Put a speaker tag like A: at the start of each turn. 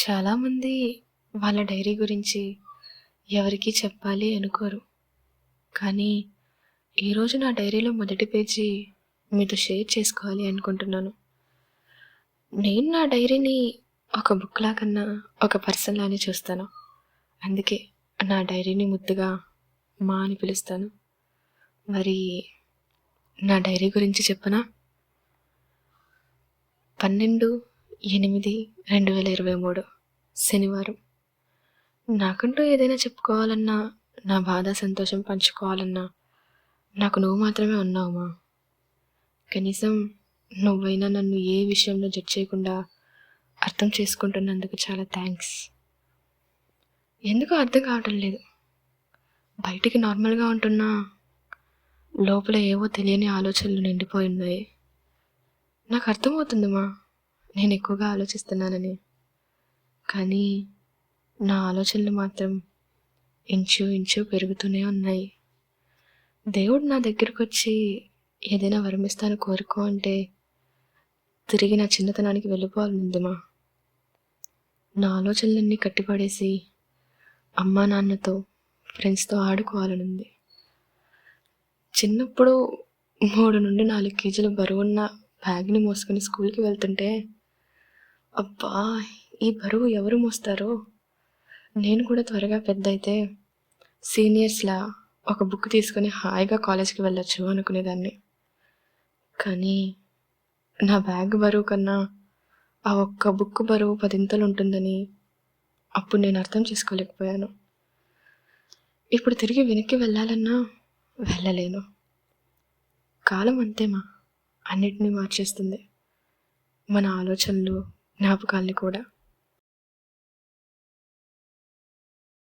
A: చాలామంది వాళ్ళ డైరీ గురించి ఎవరికీ చెప్పాలి అనుకోరు. కానీ ఈరోజు నా డైరీలో మొదటి పేజీ మీతో షేర్ చేసుకోవాలి అనుకుంటున్నాను. నేను నా డైరీని ఒక బుక్‌లా కన్నా ఒక పర్సన్‌లానే చూస్తాను. అందుకే నా డైరీని ముద్దుగా మా అని పిలుస్తాను. మరి నా డైరీ గురించి చెప్పనా? 12/8/2023 శనివారం. నాకంటూ ఏదైనా చెప్పుకోవాలన్నా, నా బాధ, సంతోషం పంచుకోవాలన్నా నాకు నువ్వు మాత్రమే ఉన్నావమ్మా. కనీసం నువ్వైనా నన్ను ఏ విషయంలో జడ్జ్ చేయకుండా అర్థం చేసుకుంటున్నందుకు చాలా థ్యాంక్స్. ఎందుకో అర్థం కావటం లేదు. బయటికి నార్మల్గా ఉంటున్నా లోపల ఏవో తెలియని ఆలోచనలు నిండిపోయి ఉన్నాయి. నాకు అర్థమవుతుందమ్మా నేను ఎక్కువగా ఆలోచిస్తున్నానని. కానీ నా ఆలోచనలు మాత్రం ఇంచు ఇంచు పెరుగుతూనే ఉన్నాయి. దేవుడు నా దగ్గరకు వచ్చి ఏదైనా వరమిస్తాను కోరుకో అంటే తిరిగి నా చిన్నతనానికి వెళ్ళిపోవాలనుందిమా. నా ఆలోచనలన్నీ కట్టిపడేసి అమ్మా నాన్నతో ఫ్రెండ్స్తో ఆడుకోవాలనుంది. చిన్నప్పుడు 3 నుండి 4 కేజీల బరువున్న బ్యాగ్ని మోసుకొని స్కూల్కి వెళ్తుంటే అబ్బా ఈ బరువు ఎవరు మోస్తారో, నేను కూడా త్వరగా పెద్ద అయితే సీనియర్స్లా ఒక బుక్ తీసుకొని హాయిగా కాలేజ్కి వెళ్ళొచ్చు అనుకునేదాన్ని. కానీ నా బ్యాగ్ బరువు కన్నా ఆ ఒక్క బుక్ బరువు 10 ఉంటుందని అప్పుడు నేను అర్థం చేసుకోలేకపోయాను. ఇప్పుడు తిరిగి వెనక్కి వెళ్ళాలన్నా వెళ్ళలేను. కాలం అంతేమా, అన్నిటినీ మార్చేస్తుంది, మన ఆలోచనలు, జ్ఞాపకాల్ని కూడా.